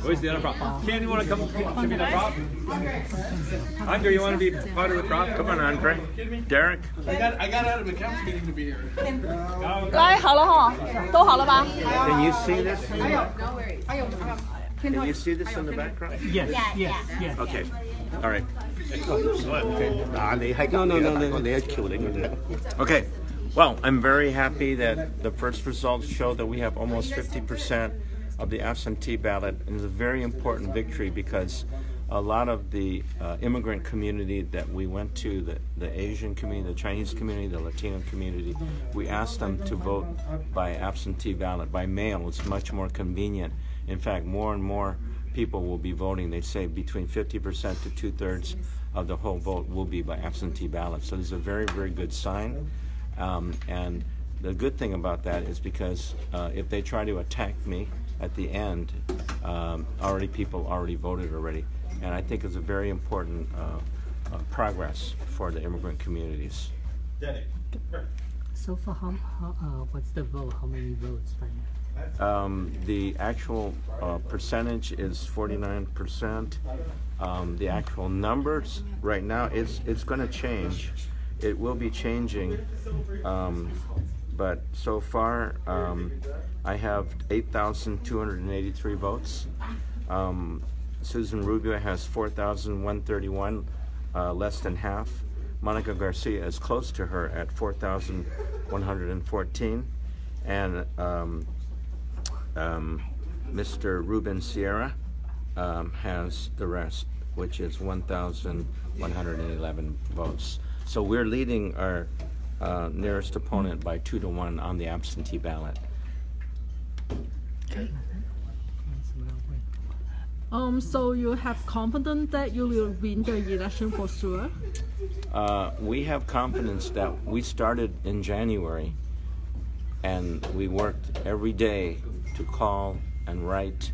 Where's the other prop? Ken, you want to come give me the prop? Andre, you want to be part of the prop? Come on, Andre. Derek. I got out of a council meeting to be here. 来好了哈，都好了吧？ Can you see this? No worries. Can you see this in the background? Yes, yes, yes. Okay. All right. Okay. Well, I'm very happy that the first results show that we have almost 50% of the absentee ballot, and it's a very important victory because a lot of the immigrant community that we went to, the Asian community, the Chinese community, the Latino community, we asked them to vote by absentee ballot, by mail. It's much more convenient. In fact, more and more people will be voting. They say between 50% to 2/3 of the whole vote will be by absentee ballot. So this is a very, very good sign. And the good thing about that is because if they try to attack me at the end, people already voted already. And I think it's a very important progress for the immigrant communities. So for what's the vote? How many votes right now? The actual percentage is 49%. The actual numbers right now, it's going to change. It will be changing, but so far I have 8,283 votes. Susan Rubio has 4,131, less than half. Monica Garcia is close to her at 4,114, and Mr. Ruben Sierra has the rest, which is 1,111 votes. So we're leading our nearest opponent by 2-1 on the absentee ballot. Okay. So you have confidence that you will win the election for sure? We have confidence that we started in January, and we worked every day to call and write,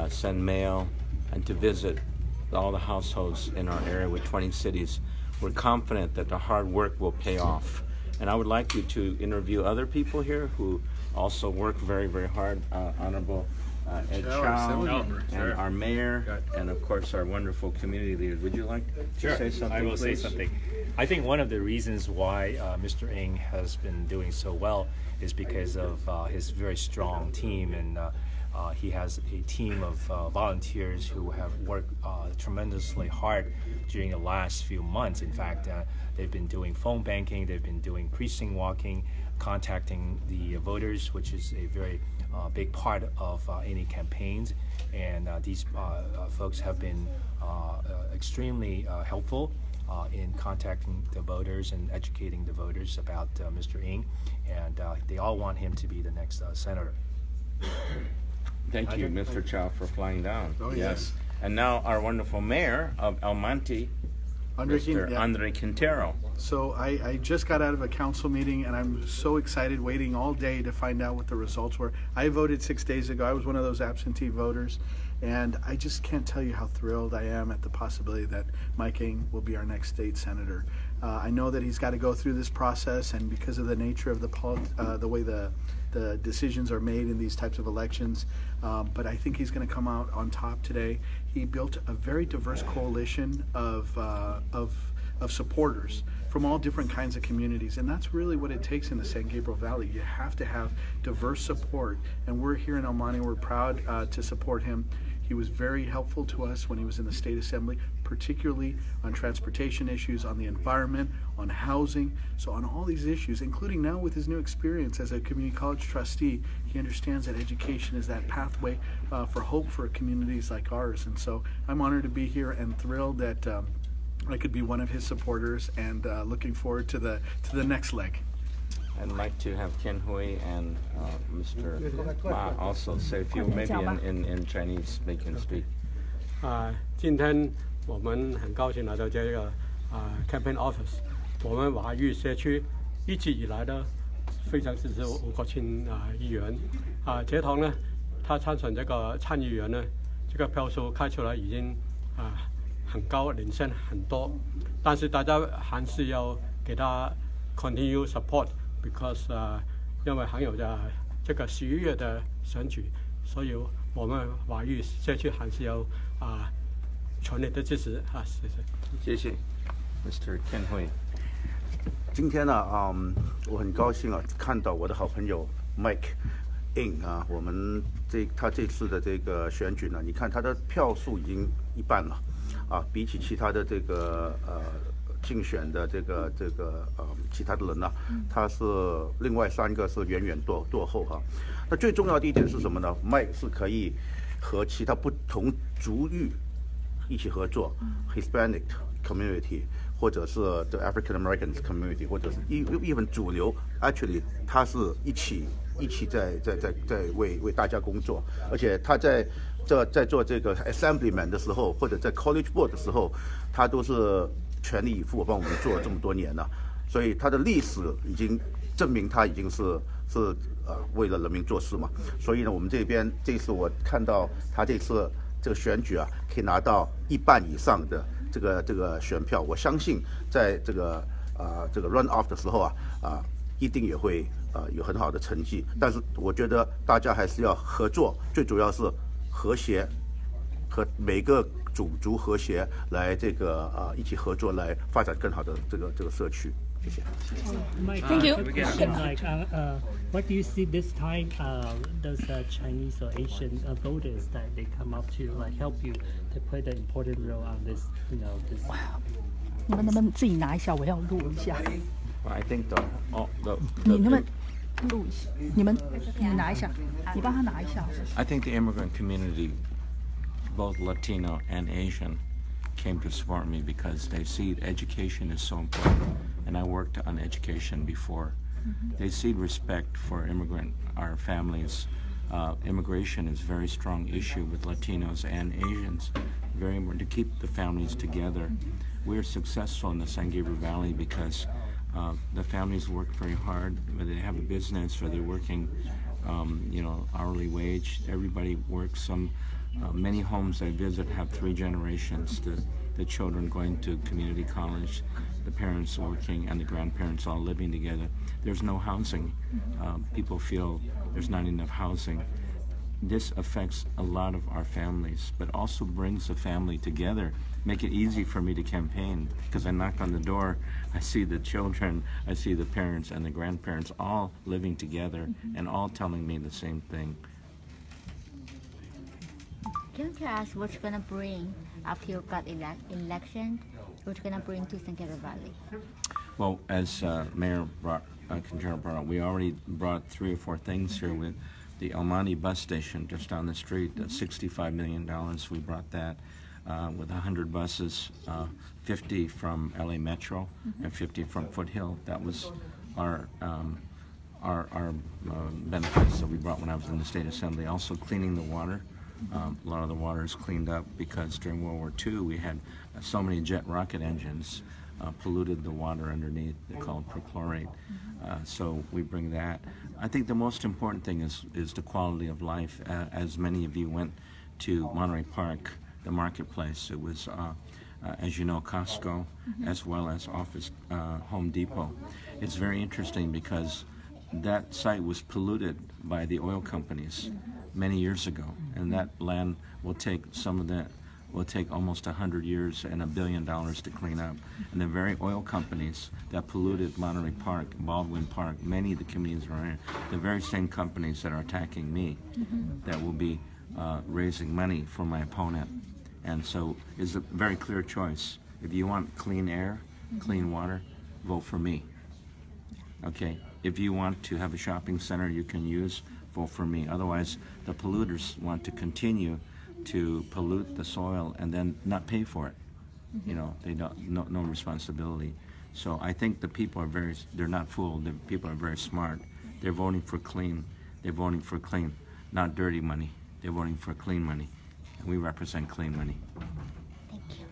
send mail, and to visit all the households in our area with 20 cities. We're confident that the hard work will pay off. And I would like you to interview other people here who also work very, very hard. Honorable Ed Chow, and our mayor, and of course our wonderful community leaders. Would you like to say something? I will please? say something. I think one of the reasons why Mr. Ng has been doing so well is because of his very strong team, and he has a team of volunteers who have worked tremendously hard during the last few months. In fact, they've been doing phone banking, they've been doing precinct walking, contacting the voters, which is a very big part of any campaigns. And these folks have been extremely helpful in contacting the voters and educating the voters about Mr. Ng. And they all want him to be the next senator. Thank you, Mr. Chow, for flying down. Oh, yes. And now our wonderful mayor of El Monte, Mr. Andre Quintero. So I just got out of a council meeting, and I'm so excited, waiting all day to find out what the results were. I voted 6 days ago. I was one of those absentee voters, and I just can't tell you how thrilled I am at the possibility that Mike Ng will be our next state senator. I know that he's got to go through this process, and because of the nature of the way the decisions are made in these types of elections, but I think he's going to come out on top today. He built a very diverse coalition of supporters from all different kinds of communities, and that's really what it takes in the San Gabriel Valley. You have to have diverse support, and we're here in El Monte. We're proud to support him. He was very helpful to us when he was in the State Assembly, particularly on transportation issues, on the environment, on housing. So on all these issues, including now with his new experience as a community college trustee, he understands that education is that pathway for hope for communities like ours. And so I'm honored to be here and thrilled that I could be one of his supporters, and looking forward to the next leg. I'd like to have Ken Hui and Mr. Ma also say a few, maybe in Chinese they can speak. 今天我们很高兴来到这个campaign office。我们华裔社区一直以来呢非常支持吴國清議員。這趟呢，他參選這個參議員呢，這個票數開出來已經很高，領先很多。但是大家還是要給他 continue support。Because 因為還有這個11月的選舉，所以我们华裔社区还是要全力的支持谢谢。谢谢 Mr. Ken Hui。今天呢，我很高兴看到我的好朋友 Mike Eng 我们他这次的这个选举呢，你看他的票数已经一半了，比起其他的这个竞选的这个其他的人呢，他是另外3个是远远落后那最重要的一点是什么呢 ？Mike 是可以和其他不同族裔一起合作 ，Hispanic community。或者是 the African Americans community， 或者是even 主流 ，actually 他是一起在为大家工作，而且他在做这个 assemblyman 的时候，或者在 college board 的时候，他都是全力以赴帮我们做了这么多年了，所以他的历史已经证明他已经是为了人民做事嘛。所以呢，我们这边这次我看到他这次这个选举可以拿到1半以上的。这个选票，我相信在这个 run off 的时候一定也会有很好的成绩。但是我觉得大家还是要合作，最主要是和谐，和每个种族和谐来这个一起合作来发展更好的这个社区。谢谢。Thank you. What do you see this time? Those Chinese or Asian voters that they come up to help you to play the important role on this, this. 你们能不能自己拿一下？我要录一下。I think 你能不能录一下？你拿一下，你帮他拿一下。I think the immigrant community, both Latino and Asian, came to support me because they see education is so important, and I worked on education before. They see respect for our families. Immigration is a very strong issue with Latinos and Asians. Very important to keep the families together. We're successful in the San Gabriel Valley because the families work very hard, whether they have a business or they're working, hourly wage. Everybody works. Many homes I visit have 3 generations. The children going to community college, the parents working, and the grandparents all living together. There's no housing. People feel there's not enough housing. This affects a lot of our families, but also brings the family together, make it easy for me to campaign, because I knock on the door, I see the children, I see the parents and the grandparents all living together and all telling me the same thing. Can you tell us what you're going to bring after you got election? What you're going to bring to San Gabriel Valley? Well, as Mayor Quintero brought up, we already brought 3 or 4 things here with the El Monte bus station just down the street, $65 million. We brought that with 100 buses, 50 from LA Metro and 50 from Foothill. That was our benefits that we brought when I was in the State Assembly. Also cleaning the water. A lot of the water is cleaned up because during World War II we had so many jet rocket engines polluted the water underneath. They're called perchlorate. So we bring that. I think the most important thing is the quality of life. As many of you went to Monterey Park, the marketplace, it was, as you know, Costco, as well as Home Depot. It's very interesting because that site was polluted by the oil companies many years ago, and that land will take almost 100 years and $1 billion to clean up. And the very oil companies that polluted Monterey Park, Baldwin Park, many of the communities around here, the very same companies that are attacking me, that will be raising money for my opponent. And so it's a very clear choice. If you want clean air, clean water, vote for me. Okay? If you want to have a shopping center you can use, vote for me. Otherwise, the polluters want to continue to pollute the soil and then not pay for it. You know, they don't, no responsibility. So I think the people are they're not fooled. The people are very smart. They're voting for clean. They're voting for clean, not dirty money. They're voting for clean money. And we represent clean money. Thank you.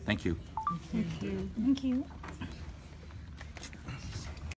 Thank you. Thank you. Thank you.